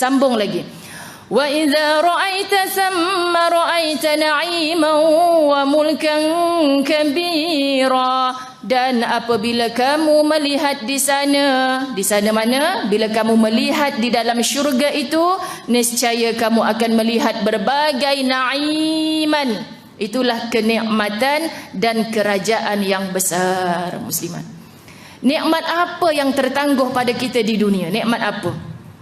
Sambung lagi. Wa idza ra'aita thamma ra'aita na'iman wa mulkan kabira. Dan apabila kamu melihat di sana mana? Bila kamu melihat di dalam syurga itu, nescaya kamu akan melihat berbagai na'iman. Itulah kenikmatan dan kerajaan yang besar, muslimat. Nikmat apa yang tertangguh pada kita di dunia? Nikmat apa?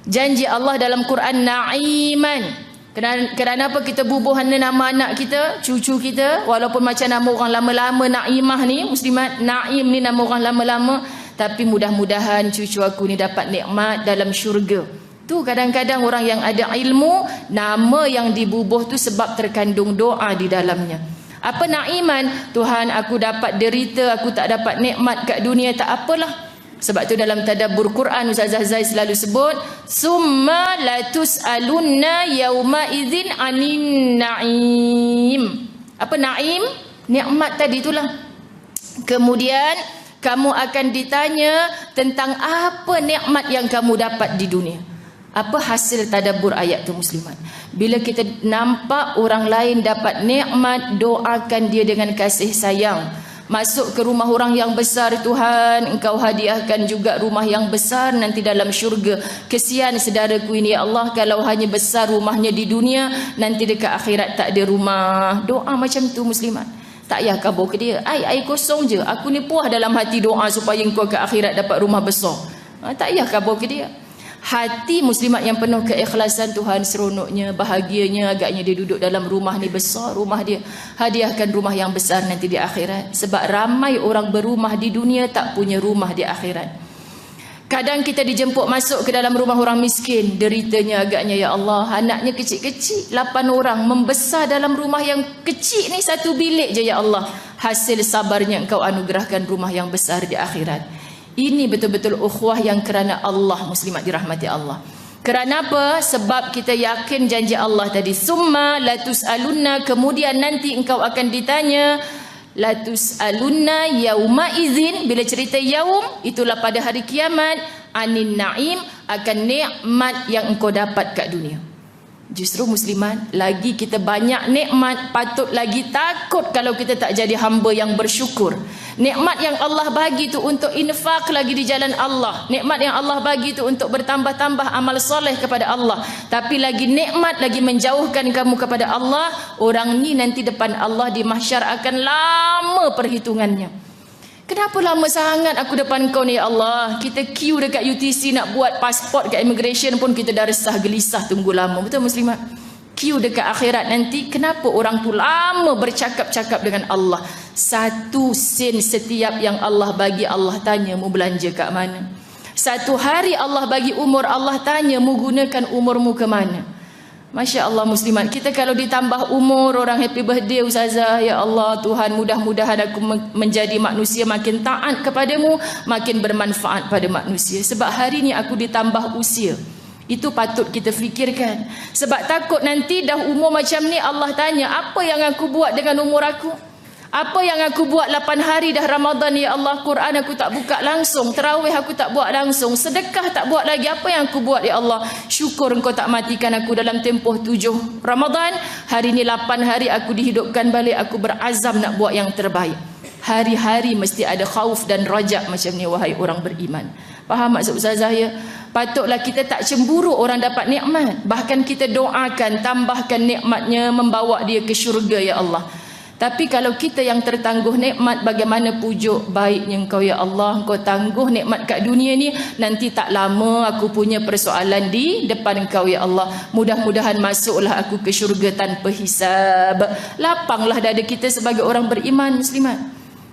Janji Allah dalam Quran, na'iman. Kenapa kita bubuhan nama anak kita, cucu kita, walaupun macam nama orang lama-lama Naimah ni, muslimat, Naim ni nama orang lama-lama, tapi mudah-mudahan cucu aku ni dapat nikmat dalam syurga. Tu kadang-kadang orang yang ada ilmu, nama yang dibubuh tu sebab terkandung doa di dalamnya. Apa naiman? Tuhan, aku dapat derita, aku tak dapat nikmat kat dunia, tak apalah. Sebab tu dalam tadabbur Quran Ustazah Zai selalu sebut, summa latus'alunna yauma idzin anin naim. Apa naim? Nikmat tadi itulah. Kemudian kamu akan ditanya tentang apa nikmat yang kamu dapat di dunia. Apa hasil tadabbur ayat tu, muslimat? Bila kita nampak orang lain dapat nikmat, doakan dia dengan kasih sayang. Masuk ke rumah orang yang besar, Tuhan, Engkau hadiahkan juga rumah yang besar nanti dalam syurga. Kesian saudaraku ini, ya Allah, kalau hanya besar rumahnya di dunia, nanti dekat akhirat tak ada rumah. Doa macam tu, muslimat. Tak payah kabur ke dia. Air kosong je. Aku ni puas dalam hati doa supaya engkau ke akhirat dapat rumah besar. Tak payah kabur ke dia. Hati muslimat yang penuh keikhlasan, Tuhan, seronoknya, bahagianya, agaknya dia duduk dalam rumah ni besar, rumah dia, hadiahkan rumah yang besar nanti di akhirat. Sebab ramai orang berumah di dunia tak punya rumah di akhirat. Kadang kita dijemput masuk ke dalam rumah orang miskin, deritanya agaknya, ya Allah, anaknya kecil-kecil, 8 orang, membesar dalam rumah yang kecil ni, 1 bilik je, ya Allah. Hasil sabarnya engkau anugerahkan rumah yang besar di akhirat. Ini betul-betul ukhuwah yang kerana Allah, muslimat dirahmati Allah. Kerana apa? Sebab kita yakin janji Allah tadi, summa latus'alunna, kemudian nanti engkau akan ditanya, latus'alunna yauma idzin, bila cerita yaum, itulah pada hari kiamat, anin naim, akan nikmat yang engkau dapat kat dunia. Justru muslimat, lagi kita banyak nikmat, patut lagi takut kalau kita tak jadi hamba yang bersyukur. Nikmat yang Allah bagi tu untuk infak lagi di jalan Allah. Nikmat yang Allah bagi tu untuk bertambah-tambah amal soleh kepada Allah. Tapi lagi nikmat, lagi menjauhkan kamu kepada Allah. Orang ni nanti depan Allah di mahsyar akan lama perhitungannya. Kenapa lama sangat aku depan kau ni, ya Allah? Kita queue dekat UTC nak buat pasport kat immigration pun kita dah resah gelisah tunggu lama. Betul, muslimat? Queue dekat akhirat nanti, kenapa orang tu lama bercakap-cakap dengan Allah? 1 sen setiap yang Allah bagi, Allah tanya mu belanja kat mana? 1 hari Allah bagi umur, Allah tanya mu gunakan umurmu ke mana? Masya Allah, muslimat, kita kalau ditambah umur, orang happy birthday Ustazah, ya Allah Tuhan, mudah-mudahan aku menjadi manusia makin taat kepadamu, makin bermanfaat pada manusia. Sebab hari ni aku ditambah usia. Itu patut kita fikirkan. Sebab takut nanti dah umur macam ni, Allah tanya, apa yang aku buat dengan umur aku? Apa yang aku buat 8 hari dah Ramadan, ya Allah? Quran aku tak buka langsung, tarawih aku tak buat langsung, sedekah tak buat lagi. Apa yang aku buat, ya Allah? Syukur engkau tak matikan aku dalam tempoh 7 Ramadan. Hari ni 8 hari aku dihidupkan balik, aku berazam nak buat yang terbaik. Hari-hari mesti ada khauf dan rajak macam ni, wahai orang beriman. Faham maksud Ustazah, ya? Patutlah kita tak cemburu orang dapat nikmat. Bahkan kita doakan, tambahkan nikmatnya, membawa dia ke syurga, ya Allah. Tapi kalau kita yang tertangguh nikmat, bagaimana pujuk baiknya engkau, ya Allah? Engkau tangguh nikmat kat dunia ni, nanti tak lama aku punya persoalan di depan engkau, ya Allah. Mudah-mudahan masuklah aku ke syurga tanpa hisab. Lapanglah dada kita sebagai orang beriman, muslimat.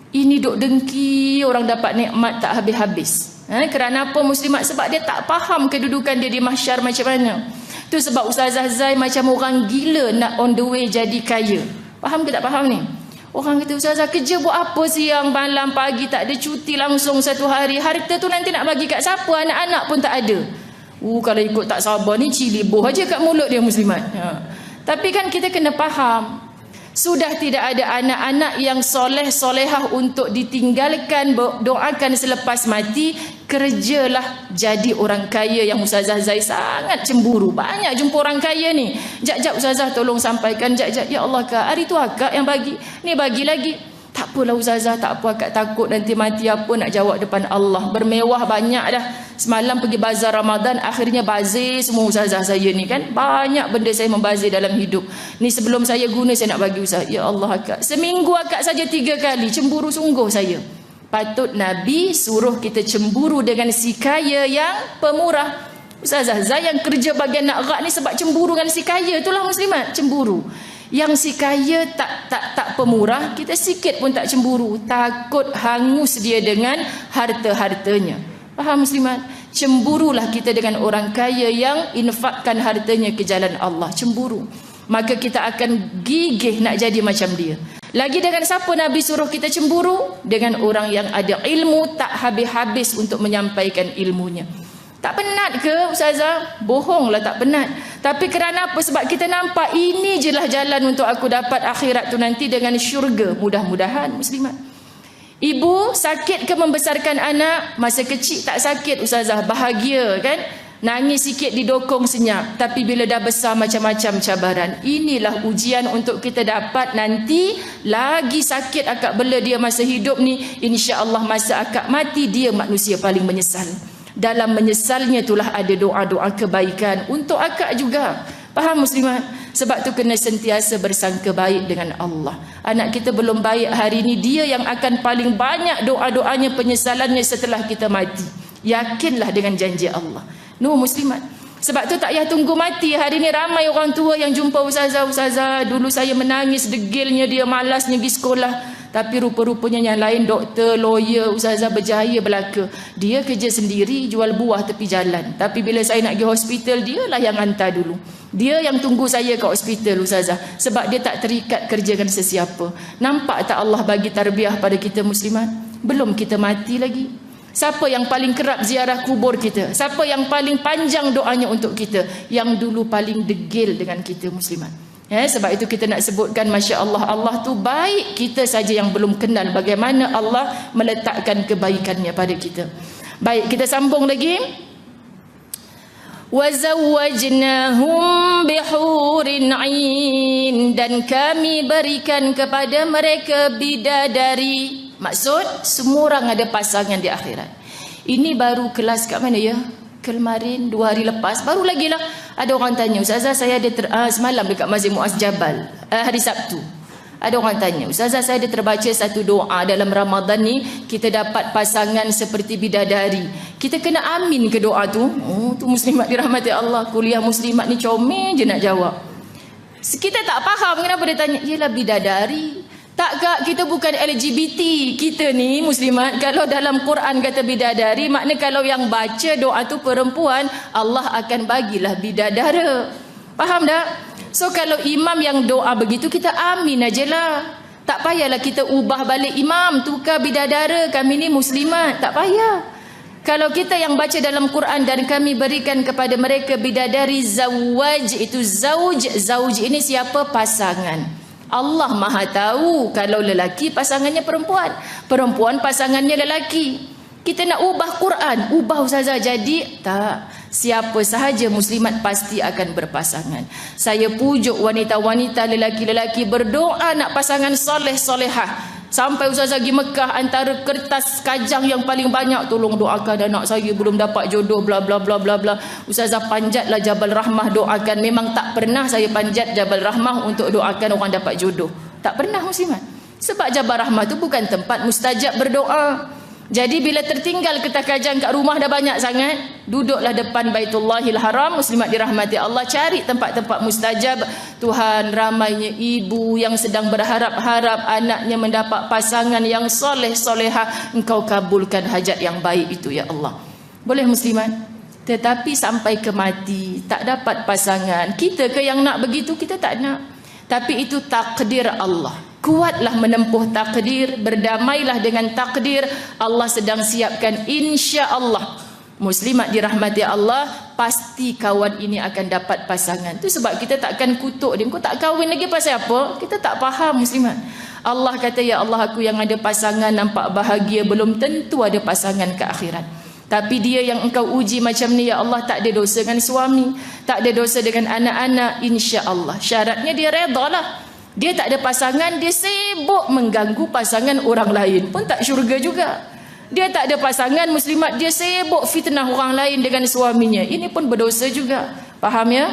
Ini duk dengki orang dapat nikmat tak habis-habis. Kerana apa, muslimat? Sebab dia tak faham kedudukan dia di mahsyar macam mana. Tu sebab Ustazah Zai macam orang gila nak on the way jadi kaya. Faham ke tak faham ni? Orang kata, Ustazah, kerja buat apa siang, malam, pagi, tak ada cuti langsung 1 hari. Harta tu nanti nak bagi kat siapa? Anak-anak pun tak ada. Kalau ikut tak sabar ni, cilibuh aja kat mulut dia, muslimat. Tapi kan kita kena faham. Sudah tidak ada anak-anak yang soleh solehah untuk ditinggalkan, doakan selepas mati. Kerjalah jadi orang kaya yang Ustazah Zai sangat cemburu. Banyak jumpa orang kaya ni. Jap Ustazah tolong sampaikan. Jap ya Allah Kak, hari tu akak yang bagi, ni bagi lagi. Tak apalah Ustazah, tak apa, akak takut nanti mati apa nak jawab depan Allah. Bermewah banyak dah. Semalam pergi bazar Ramadan, akhirnya bazir semua Ustazah saya ni kan. Banyak benda saya membazir dalam hidup. Ni sebelum saya guna saya nak bagi Ustazah. Ya Allah akak, seminggu akak saja 3 kali. Cemburu sungguh saya. Patut Nabi suruh kita cemburu dengan si kaya yang pemurah. Ustazah Zai yang kerja bagian nak rak ni sebab cemburu dengan si kaya. Itulah muslimat, cemburu. Yang si kaya tak pemurah, kita sikit pun tak cemburu. Takut hangus dia dengan harta-hartanya. Faham muslimat? Cemburulah kita dengan orang kaya yang infakkan hartanya ke jalan Allah. Cemburu. Maka kita akan gigih nak jadi macam dia. Lagi dengan siapa Nabi suruh kita cemburu? Dengan orang yang ada ilmu, tak habis-habis untuk menyampaikan ilmunya. Tak penat ke Ustazah? Bohonglah tak penat. Tapi kerana apa? Sebab kita nampak ini je lah jalan untuk aku dapat akhirat tu nanti dengan syurga. Mudah-mudahan muslimat. Ibu sakit ke membesarkan anak? Masa kecil tak sakit Ustazah, bahagia kan? Nangis sikit didokong senyap. Tapi bila dah besar macam-macam cabaran. Inilah ujian untuk kita dapat nanti. Lagi sakit akak bela dia masa hidup ni, insya-Allah masa akak mati dia manusia paling menyesal. Dalam menyesalnya itulah ada doa-doa kebaikan untuk akak juga. Faham muslimat? Sebab tu kena sentiasa bersangka baik dengan Allah. Anak kita belum baik hari ni, dia yang akan paling banyak doa-doanya, penyesalannya setelah kita mati. Yakinlah dengan janji Allah. No muslimat. Sebab tu tak payah tunggu mati. Hari ni ramai orang tua yang jumpa Ustazah. Dulu saya menangis degilnya dia, malasnya pergi sekolah. Tapi rupa-rupanya yang lain doktor, lawyer, Ustazah berjaya belaka. Dia kerja sendiri, jual buah tepi jalan. Tapi bila saya nak pergi hospital, dia lah yang hantar dulu. Dia yang tunggu saya ke hospital Ustazah. Sebab dia tak terikat kerjakan sesiapa. Nampak tak Allah bagi tarbiyah pada kita muslimat? Belum kita mati lagi. Siapa yang paling kerap ziarah kubur kita? Siapa yang paling panjang doanya untuk kita? Yang dulu paling degil dengan kita muslimat. Sebab itu kita nak sebutkan Masya Allah, Allah tu baik. Kita saja yang belum kenal bagaimana Allah meletakkan kebaikannya pada kita. Baik, kita sambung lagi. وَزَوَّجْنَاهُمْ بِحُورٍ عِينٍ. Dan kami berikan kepada mereka bidadari. Maksud, semua orang ada pasangan di akhirat. Ini baru kelas kat mana ya? Kemarin, 2 hari lepas, baru lagi lah. Ada orang tanya, Ustazah saya ada semalam dekat Masjid Muaz Jabal, hari Sabtu. Ada orang tanya, Ustazah saya ada terbaca satu doa dalam Ramadan ni, kita dapat pasangan seperti bidadari. Kita kena amin ke doa tu? Oh, tu muslimat dirahmati Allah. Kuliah muslimat ni comel je nak jawab. Kita tak faham kenapa dia tanya. Yelah bidadari. Tak kak, kita bukan LGBT. Kita ni muslimat, kalau dalam Quran kata bidadari, makna kalau yang baca doa tu perempuan, Allah akan bagilah bidadara. Faham tak? So kalau imam yang doa begitu, kita amin ajalah. Tak payahlah kita ubah balik, imam tukar bidadara, kami ni muslimat. Tak payah. Kalau kita yang baca dalam Quran, dan kami berikan kepada mereka bidadari zawaj, itu zauj. Zauj ini siapa? Pasangan. Allah maha tahu kalau lelaki pasangannya perempuan, perempuan pasangannya lelaki. Kita nak ubah Quran, ubah Ustazah jadi tak. Siapa sahaja muslimat pasti akan berpasangan. Saya pujuk wanita-wanita, lelaki-lelaki berdoa nak pasangan soleh solehah. Sampai Ustazah pergi Mekah, antara kertas kajang yang paling banyak, tolong doakan anak saya belum dapat jodoh, bla bla bla bla bla. Ustazah panjatlah Jabal Rahmah doakan. Memang tak pernah saya panjat Jabal Rahmah untuk doakan orang dapat jodoh. Tak pernah muslimat. Sebab Jabal Rahmah tu bukan tempat mustajab berdoa. Jadi bila tertinggal kertas kajang kat rumah dah banyak sangat, duduklah depan Baitullahil Haram, muslimat dirahmati Allah, cari tempat-tempat mustajab. Tuhan, ramainya ibu yang sedang berharap-harap anaknya mendapat pasangan yang soleh solehah, Engkau kabulkan hajat yang baik itu ya Allah. Boleh muslimat? Tetapi sampai ke mati tak dapat pasangan, kita ke yang nak begitu? Kita tak nak. Tapi itu takdir Allah. Kuatlah menempuh takdir, berdamailah dengan takdir. Allah sedang siapkan insya Allah Muslimat dirahmati Allah, pasti kawan ini akan dapat pasangan. Tu sebab kita takkan kutuk dia. Kau tak kahwin lagi pasal apa? Kita tak faham muslimat. Allah kata, ya Allah, aku yang ada pasangan nampak bahagia, belum tentu ada pasangan ke akhirat. Tapi dia yang engkau uji macam ni, ya Allah, tak ada dosa dengan suami, tak ada dosa dengan anak-anak, insya-Allah. Syaratnya dia redalah. Dia tak ada pasangan, dia sibuk mengganggu pasangan orang lain, pun tak syurga juga. Dia tak ada pasangan muslimat, dia sibuk fitnah orang lain dengan suaminya, ini pun berdosa juga. Faham ya?